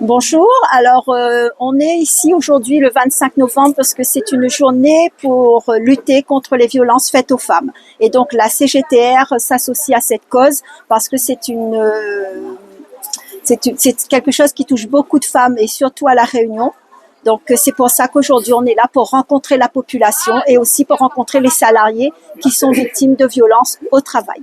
Bonjour, alors on est ici aujourd'hui le 25 novembre parce que c'est une journée pour lutter contre les violences faites aux femmes. Et donc la CGTR s'associe à cette cause parce que c'est quelque chose qui touche beaucoup de femmes et surtout à La Réunion. Donc c'est pour ça qu'aujourd'hui on est là pour rencontrer la population et aussi pour rencontrer les salariés qui sont victimes de violences au travail.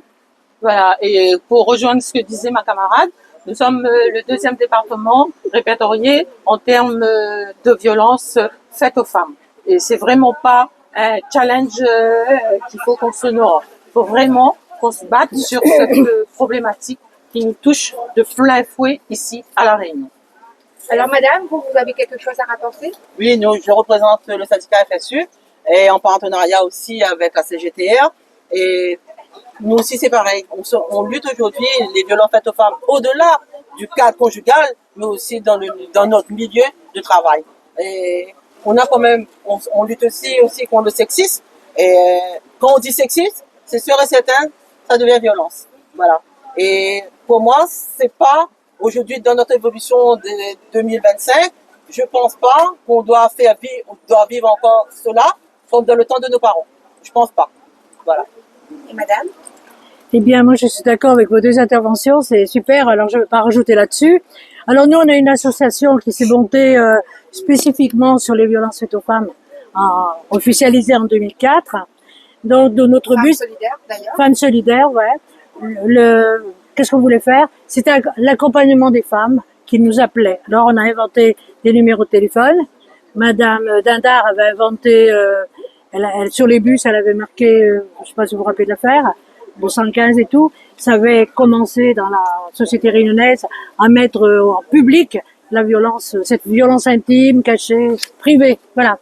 Voilà, et pour rejoindre ce que disait ma camarade, nous sommes le deuxième département répertorié en termes de violences faites aux femmes. Et c'est vraiment pas un challenge qu'il faut qu'on se noie. Il faut vraiment qu'on se batte sur cette problématique qui nous touche de plein fouet ici à La Réunion. Alors madame, vous avez quelque chose à rapporter? Oui, je représente le syndicat FSU et en partenariat aussi avec la CGTR. Et nous aussi, c'est pareil. On lutte aujourd'hui les violences faites aux femmes au-delà du cadre conjugal, mais aussi dans notre milieu de travail. Et on a quand même, on lutte aussi contre le sexisme. Et quand on dit sexisme, c'est sûr et certain, ça devient violence. Voilà. Et pour moi, c'est pas aujourd'hui dans notre évolution de 2025, je pense pas qu'on doit vivre encore cela comme dans le temps de nos parents. Je pense pas. Voilà. Et madame? Eh bien, moi, je suis d'accord avec vos deux interventions, c'est super. Alors, je ne vais pas rajouter là-dessus. Alors, nous, on a une association qui s'est montée spécifiquement sur les violences faites aux femmes, officialisée en 2004. Donc, de notre Femmes but, solidaires, d'ailleurs. Femmes solidaires, ouais. Qu'est-ce qu'on voulait faire? C'était l'accompagnement des femmes qui nous appelaient. Alors, on a inventé des numéros de téléphone. Madame Dindar avait inventé, sur les bus, elle avait marqué, je sais pas si vous vous rappelez de l'affaire, 215 et tout. Ça avait commencé dans la société réunionnaise à mettre en public la violence, cette violence intime, cachée, privée. Voilà.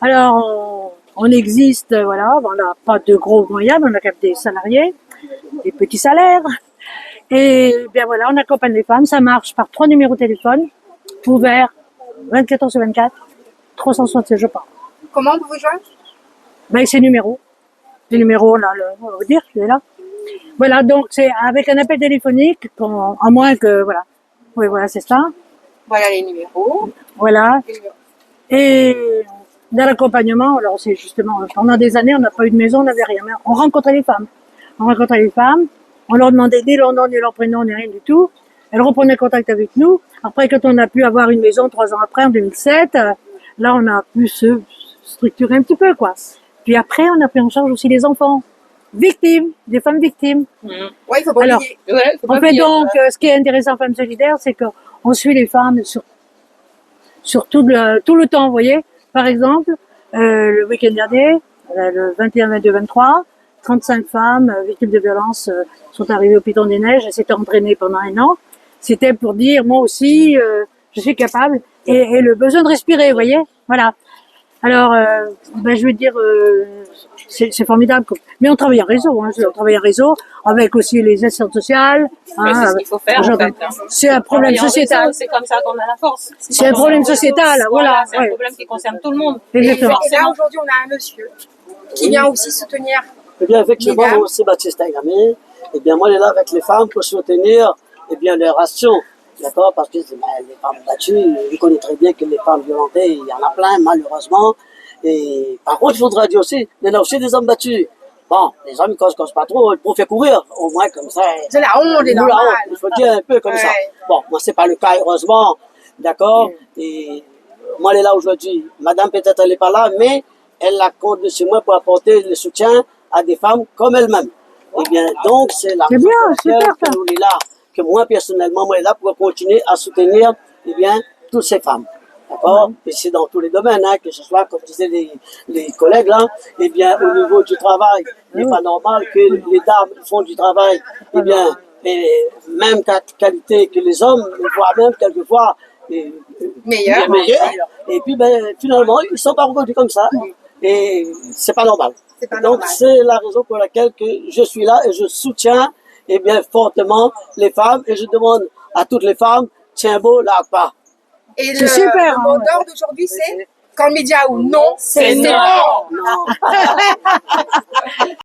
Alors, on existe, voilà, on n'a pas de gros moyens, mais on a quand même des salariés, des petits salaires. Et bien voilà, on accompagne les femmes. Ça marche par 3 numéros de téléphone, ouverts 24 heures sur 24, 367 jours par an. Comment vous vous joignez? Ben, ces numéros. Les numéros, là, on va vous dire, je suis là. Voilà, donc c'est avec un appel téléphonique, à moins que, voilà. Oui, voilà, c'est ça. Voilà les numéros. Voilà. Et dans l'accompagnement, alors c'est justement, pendant des années, on n'a pas eu de maison, on n'avait rien. Mais on rencontrait les femmes. On leur demandait ni leur nom, ni leur prénom, ni rien du tout. Elles reprenaient contact avec nous. Après, quand on a pu avoir une maison 3 ans après, en 2007, là, on a pu se structurer un petit peu, quoi. Puis après, on a pris en charge aussi les enfants victimes, des femmes victimes. Ouais, il faut pas oublier. On fait donc, ce qui est intéressant en Femmes Solidaires, c'est qu'on suit les femmes sur tout le temps, vous voyez. Par exemple, le week-end dernier, le 21, 22, 23, 35 femmes victimes de violences sont arrivées au Piton des Neiges et s'étaient entraînées pendant 1 an. C'était pour dire, moi aussi, je suis capable, et le besoin de respirer, vous voyez. Voilà. Alors, je veux dire, c'est formidable. Mais on travaille en réseau, on travaille en réseau avec aussi les assistantes sociales. C'est ce qu'il faut faire, en fait. C'est un problème sociétal. C'est comme ça qu'on a la force. C'est un problème sociétal, voilà. C'est un problème qui concerne tout le monde. Exactement. Et là, aujourd'hui, on a un monsieur qui vient aussi soutenir. Eh bien, effectivement, moi aussi, Baptiste Agamé, eh bien, moi, je suis là avec les femmes pour soutenir, eh bien, leur action. D'accord? Parce que les femmes battues, je connais très bien que les femmes violentées, il y en a plein, malheureusement. Et par contre, il faudra dire aussi, il y en a aussi des hommes battus. Bon, les hommes, ils causent pas trop, ils peuvent courir, au moins comme ça. C'est la honte, c'est normal. Il faut dire un peu comme ça. Bon, moi, c'est pas le cas, heureusement. D'accord? Et moi, elle est là aujourd'hui. Madame, peut-être, elle est pas là, mais elle la compte de chez moi pour apporter le soutien à des femmes comme elle-même. Eh bien, donc, c'est la raison pour laquelle que nous, est là. Que moi, personnellement, moi, est là pour continuer à soutenir, eh bien, toutes ces femmes. D'accord? Et c'est dans tous les domaines, hein, que ce soit, comme disaient les collègues, là, eh bien, au niveau du travail, il n'est pas normal que les dames font du travail, eh bien, même qualité que les hommes, voire même quelquefois, Meilleur. Et puis, finalement, ils sont pas reconnus comme ça. Et c'est pas normal. Pas donc, normal. c'est la raison pour laquelle que je suis là et je soutiens, eh bien, fortement les femmes. Et je demande à toutes les femmes, tiens beau, là, pas. Et C'est super, le mot d'ordre d'aujourd'hui, c'est quand le média ou non, c'est non.